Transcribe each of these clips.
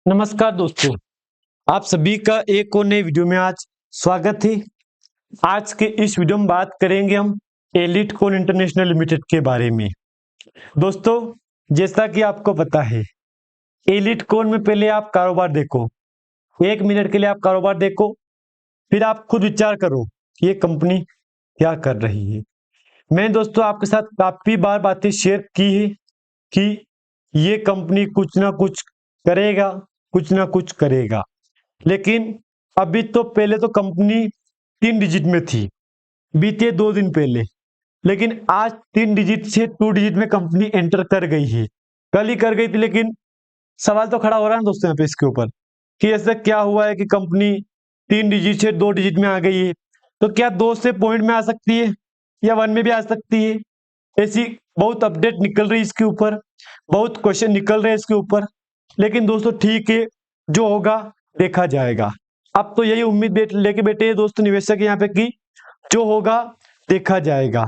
नमस्कार दोस्तों, आप सभी का एक और नई वीडियो में आज स्वागत है। आज के इस वीडियो में बात करेंगे हम एलिट कॉन इंटरनेशनल लिमिटेड के बारे में। दोस्तों, जैसा कि आपको पता है, एलिट कॉन में पहले आप कारोबार देखो, 1 मिनट के लिए आप कारोबार देखो, फिर आप खुद विचार करो ये कंपनी क्या कर रही है। मैंने दोस्तों आपके साथ काफी बार बातें शेयर की है कि ये कंपनी कुछ ना कुछ करेगा, कुछ ना कुछ करेगा। लेकिन अभी तो पहले तो कंपनी 3 डिजिट में थी, बीते 2 दिन पहले, लेकिन आज 3 डिजिट से 2 डिजिट में कंपनी एंटर कर गई है। कल ही कर गई थी, लेकिन सवाल तो खड़ा हो रहा है दोस्तों यहाँ पे इसके ऊपर कि ऐसा क्या हुआ है कि कंपनी 3 डिजिट से 2 डिजिट में आ गई है। तो क्या 2 से पॉइंट में आ सकती है या 1 में भी आ सकती है? ऐसी बहुत अपडेट निकल रही है इसके ऊपर, बहुत क्वेश्चन निकल रहे हैं इसके ऊपर। लेकिन दोस्तों ठीक है, जो होगा देखा जाएगा। अब तो यही उम्मीद लेके बैठे हैं दोस्तों निवेशक यहाँ पे कि जो होगा देखा जाएगा।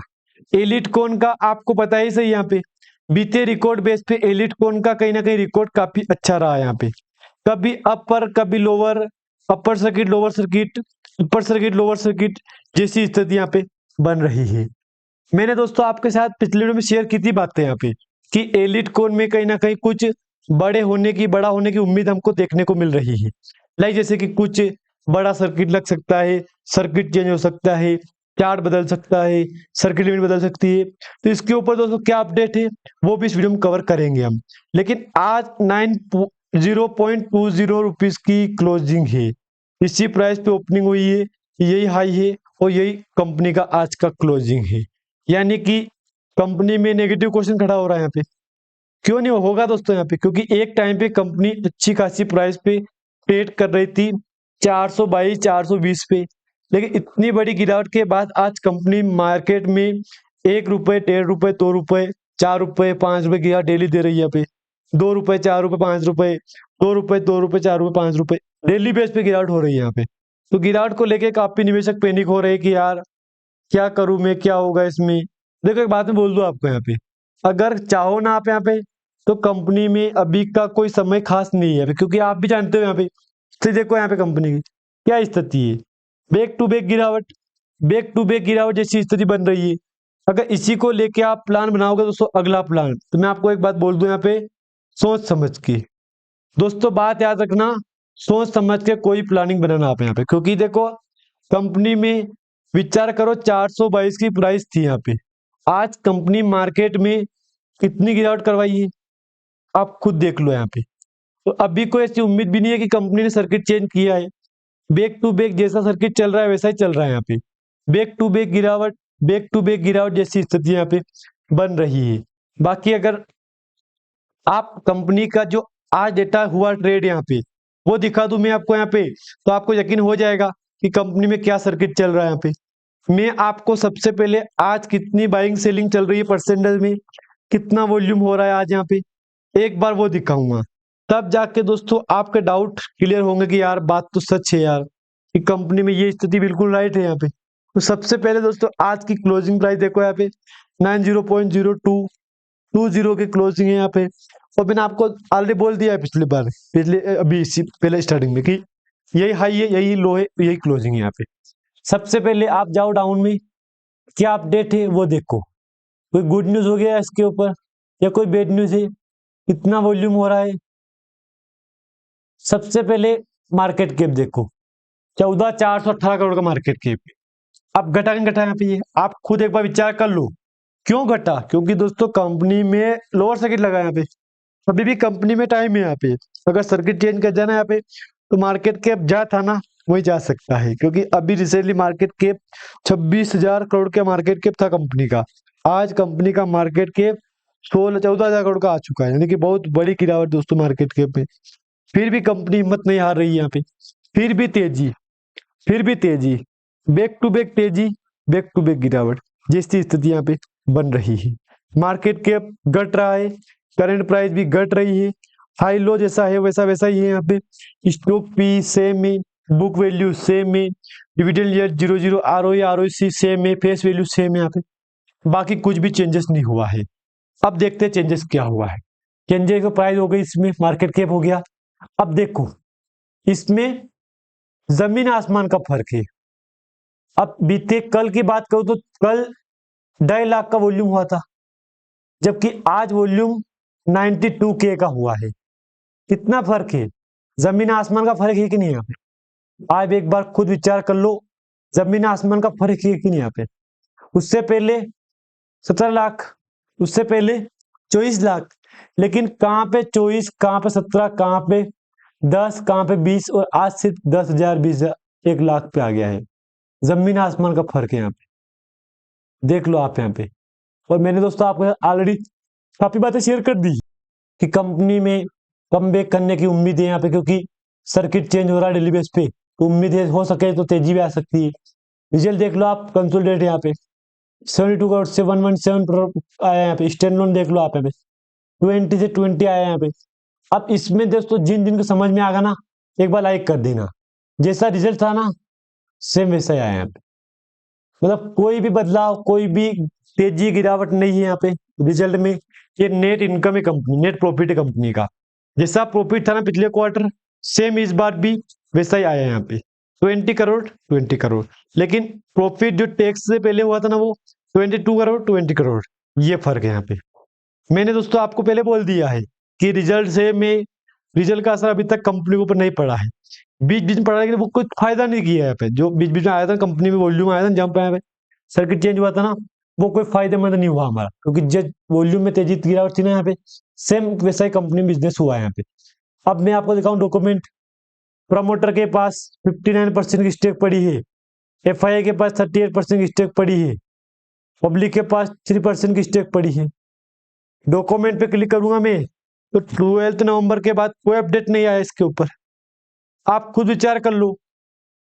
एलिट कॉन का आपको पता ही सही, यहाँ पे बीते रिकॉर्ड बेस पे एलिट कॉन का कहीं ना कहीं रिकॉर्ड काफी अच्छा रहा। यहाँ पे कभी अपर कभी lower, upper circuit lower circuit, upper circuit lower circuit जैसी स्थिति यहाँ पे बन रही है। मैंने दोस्तों आपके साथ पिछले वीडियो में शेयर की थी बातें यहाँ पे कि एलिट कॉन में कहीं ना कहीं कुछ बड़ा होने की उम्मीद हमको देखने को मिल रही है। लाइक जैसे कि कुछ बड़ा सर्किट लग सकता है, सर्किट चेंज हो सकता है, चार्ट बदल सकता है, सर्किट लिमिट बदल सकती है। तो इसके ऊपर दोस्तों क्या अपडेट है वो भी इस वीडियो में कवर करेंगे हम। लेकिन आज 0.20 रुपीज की क्लोजिंग है, इसी प्राइस पे ओपनिंग हुई है, यही हाई है और यही कंपनी का आज का क्लोजिंग है। यानी कि कंपनी में नेगेटिव क्वेश्चन खड़ा हो रहा है यहाँ पे। क्यों नहीं होगा दोस्तों यहाँ पे? क्योंकि एक टाइम पे कंपनी अच्छी खासी प्राइस पे ट्रेड कर रही थी, 422 420 पे। लेकिन इतनी बड़ी गिरावट के बाद आज कंपनी मार्केट में 1 रुपए, 1.5 रुपए, 2 रुपए, 4 रुपए, 5 रुपए गिरावट डेली दे रही है। यहाँ पे 2 रुपए, 4 रुपए, 5 रुपए, 2 रुपए, 2 रुपए, 4 रुपए, 5 रुपए डेली बेस पे गिरावट हो रही है यहाँ पे। तो गिरावट को लेके काफी निवेशक पैनिक हो रहे हैं कि यार क्या करूं मैं, क्या होगा इसमें। देखो एक बात मैं बोल दूं आपको, यहाँ पे अगर चाहो ना आप यहाँ पे तो कंपनी में अभी का कोई समय खास नहीं है, क्योंकि आप भी जानते हो यहाँ पे स्थिति देखो, यहाँ पे कंपनी की क्या स्थिति है। बैक टू बैक गिरावट, बैक टू बैक गिरावट जैसी स्थिति बन रही है। अगर इसी को लेके आप प्लान बनाओगे दोस्तों, अगला प्लान तो मैं आपको एक बात बोल दूं यहाँ पे, सोच समझ के दोस्तों बात याद रखना, सोच समझ के कोई प्लानिंग बनाना आप यहाँ पे। क्योंकि देखो कंपनी में विचार करो, 422 की प्राइस थी यहाँ पे, आज कंपनी मार्केट में कितनी गिरावट करवाई है आप खुद देख लो यहाँ पे। तो अभी कोई ऐसी उम्मीद भी नहीं है कि कंपनी ने सर्किट चेंज किया है। बैक टू बैक जैसा सर्किट चल रहा है वैसा ही चल रहा है यहाँ पे। बैक टू बैक गिरावट, बैक टू बैक गिरावट जैसी स्थिति यहाँ पे बन रही है। बाकी अगर आप कंपनी का जो आज डेटा हुआ ट्रेड यहाँ पे वो दिखा दूं मैं आपको यहाँ पे, तो आपको यकीन हो जाएगा कि कंपनी में क्या सर्किट चल रहा है यहाँ पे। मैं आपको सबसे पहले आज कितनी बाइंग सेलिंग चल रही है परसेंटेज में, कितना वॉल्यूम हो रहा है आज यहाँ पे, एक बार वो दिखाऊंगा। तब जाके दोस्तों आपके डाउट क्लियर होंगे कि यार बात तो सच है यार, कि कंपनी में ये स्थिति बिल्कुल राइट है यहाँ पे। तो सबसे पहले दोस्तों आज की क्लोजिंग प्राइस देखो यहाँ पे, 90.0220 की क्लोजिंग है यहाँ पे। और मैंने आपको ऑलरेडी बोल दिया है पिछली बार, पिछले अभी इसी पहले स्टार्टिंग में, कि यही हाई है, यही लो है, यही क्लोजिंग है यहाँ पे। सबसे पहले आप जाओ डाउन में, क्या अपडेट है वो देखो। कोई गुड न्यूज हो गया इसके ऊपर या कोई बैड न्यूज है? कितना वॉल्यूम हो रहा है? सबसे पहले मार्केट कैप देखो, 14,418 करोड़ का मार्केट कैप। अब घटा नहीं घटा यहाँ पे, ये आप खुद एक बार विचार कर लो क्यों घटा। क्योंकि दोस्तों कंपनी में लोअर सर्किट लगा यहाँ पे, अभी भी कंपनी में टाइम है यहाँ पे। अगर सर्किट चेंज कर जाना यहाँ पे तो मार्केट कैप जा था ना वही जा सकता है। क्योंकि अभी रिसेंटली मार्केट कैप 26,000 करोड़ का मार्केट कैप था कंपनी का, आज कंपनी का मार्केट कैप 14,000 करोड़ का आ चुका है। यानी कि बहुत बड़ी गिरावट दोस्तों मार्केट कैप में। फिर भी कंपनी हिम्मत नहीं हार रही है यहाँ पे, फिर भी तेजी, फिर भी तेजी, बैक टू बैक तेजी, बैक टू बैक गिरावट जैसी स्थिति यहाँ पे बन रही है। मार्केट कैप घट रहा है, करंट प्राइस भी घट रही है, हाई लो जैसा है वैसा वैसा ही है यहाँ पे। स्टॉक पी सेम है, बुक वैल्यू सेम है, dividend yield 0 ROE ROC same है, फेस वैल्यू सेम है यहाँ पे। बाकी कुछ भी चेंजेस नहीं हुआ है। अब देखते हैं चेंजेस क्या हुआ है। चेंजेस का प्राइस हो गई, इसमें मार्केट कैप हो गया अब देखो, इसमें जमीन आसमान का फर्क है। अब बीते कल की बात करूं तो कल 2.5 लाख का वॉल्यूम हुआ था, जबकि आज वॉल्यूम 92K का हुआ है। कितना फर्क है, जमीन आसमान का फर्क है कि नहीं यहाँ पे? आप एक बार खुद विचार कर लो, जमीन आसमान का फर्क है कि नहीं यहाँ पे? उससे पहले 17 लाख, उससे पहले 24 लाख, लेकिन कहाँ पे 24, कहाँ पे 17, कहाँ पे 10, कहाँ पे 20, और आज से 10,000, 20,000, 1 लाख पे आ गया है। जमीन आसमान का फर्क है यहाँ पे, देख लो आप यहाँ पे। और मैंने दोस्तों आपको ऑलरेडी काफी बातें शेयर कर दी कि कंपनी में कम बैक करने की उम्मीद है यहाँ पे, क्योंकि सर्किट चेंज हो रहा है डेली बेस पे, तो उम्मीद है हो सके तो तेजी भी आ सकती है। रिजल्ट देख लो आप, कंसोलिडेट यहाँ पे 72 करोड़ से 117 करोड़ आया यहाँ पे। स्टैंड लोन देख लो आप यहाँ पे 20 से 20 आया यहाँ पे। अब इसमें दोस्तों जिन जिनको समझ में आएगा ना, एक बार लाइक कर देना। जैसा रिजल्ट था ना, सेम वैसा ही आया यहाँ पे। मतलब कोई भी बदलाव, कोई भी तेजी गिरावट नहीं है यहाँ पे रिजल्ट में। ये नेट इनकम है कंपनी, नेट प्रॉफिट है कंपनी का। जैसा प्रॉफिट था ना पिछले क्वार्टर, सेम इस बार भी वैसा ही आया यहाँ पे 20 करोड़, 20 करोड़। लेकिन प्रॉफिट जो टैक्स से पहले हुआ था ना, वो 22 करोड़, 20 करोड़। ये फर्क है यहाँ पे। मैंने दोस्तों आपको पहले बोल दिया है कि रिजल्ट से में रिजल्ट का असर अभी तक कंपनी के ऊपर नहीं पड़ा है। बीच बीच में पड़ा, लेकिन वो कुछ फायदा नहीं किया है यहाँ पे। जो बीच बीच में आया था कंपनी में वॉल्यूम आया था, जंप आया, सर्किट चेंज हुआ था ना, वो कोई फायदेमंद नहीं हुआ हमारा, क्योंकि जब वॉल्यूम में तेजी गिरावट थी ना यहाँ पे, सेम वैसा ही कंपनी बिजनेस हुआ है यहाँ पे। अब मैं आपको दिखाऊं डॉक्यूमेंट। प्रमोटर के पास 59% की स्टेक पड़ी है, एफआईआई के पास 38% की स्टेक पड़ी है, पब्लिक के पास 3% की स्टेक पड़ी है। डॉक्यूमेंट पे क्लिक करूंगा मैं तो 12 नवंबर के बाद कोई अपडेट नहीं आया इसके ऊपर। आप खुद विचार कर लो,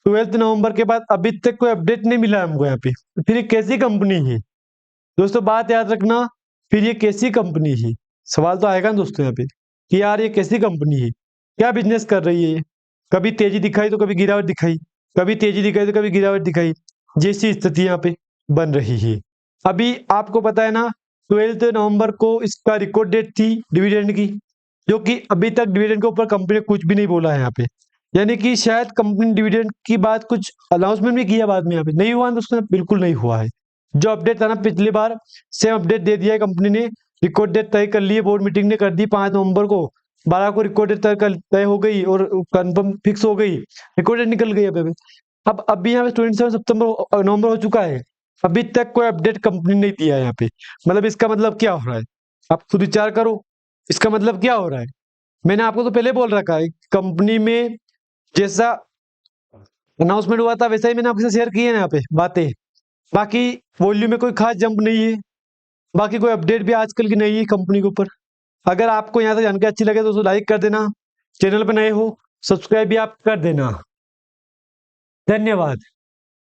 12 नवंबर के बाद अभी तक कोई अपडेट नहीं मिला हमको यहाँ पे। तो फिर ये कैसी कंपनी है दोस्तों? बात याद रखना, फिर ये कैसी कंपनी है? सवाल तो आएगा ना दोस्तों यहाँ पे कि यार ये कैसी कंपनी है, क्या बिजनेस कर रही है ये? कभी तेजी दिखाई तो कभी गिरावट दिखाई, कभी तेजी दिखाई तो कभी गिरावट दिखाई, जैसी स्थिति यहाँ पे बन रही है। अभी आपको पता है ना, 12 नवंबर को इसका रिकॉर्ड डेट थी डिविडेंड की, जो कि अभी तक डिविडेंड के ऊपर कंपनी ने कुछ भी नहीं बोला है यहाँ पे। यानी कि शायद कंपनी डिविडेंड की बात कुछ अनाउंसमेंट भी किया बाद में, यहाँ पे नहीं हुआ दोस्तों, बिल्कुल नहीं हुआ है। जो अपडेट था ना पिछली बार, सेम अपडेट दे दिया है कंपनी ने। रिकॉर्ड डेट तय कर ली है, बोर्ड मीटिंग ने कर दी 5 नवंबर को। 12 को रिकॉर्ड डेट तय हो गई और कंफर्म फिक्स हो गई, रिकॉर्ड डेट निकल गई। अब अभी यहाँ पे 27 नवंबर हो चुका है, अभी तक कोई अपडेट कंपनी नहीं दिया है यहाँ पे। मतलब इसका मतलब क्या हो रहा है, आप खुद विचार करो, इसका मतलब क्या हो रहा है? मैंने आपको तो पहले बोल रखा है, कंपनी में जैसा अनाउंसमेंट हुआ था वैसा ही मैंने आपके साथ शेयर किए ना यहाँ पे बातें। बाकी वॉल्यूम में कोई खास जंप नहीं है, बाकी कोई अपडेट भी आजकल की नहीं है कंपनी के ऊपर। अगर आपको यहाँ से जानकारी अच्छी लगे तो उसको लाइक कर देना, चैनल पर नए हो सब्सक्राइब भी आप कर देना। धन्यवाद।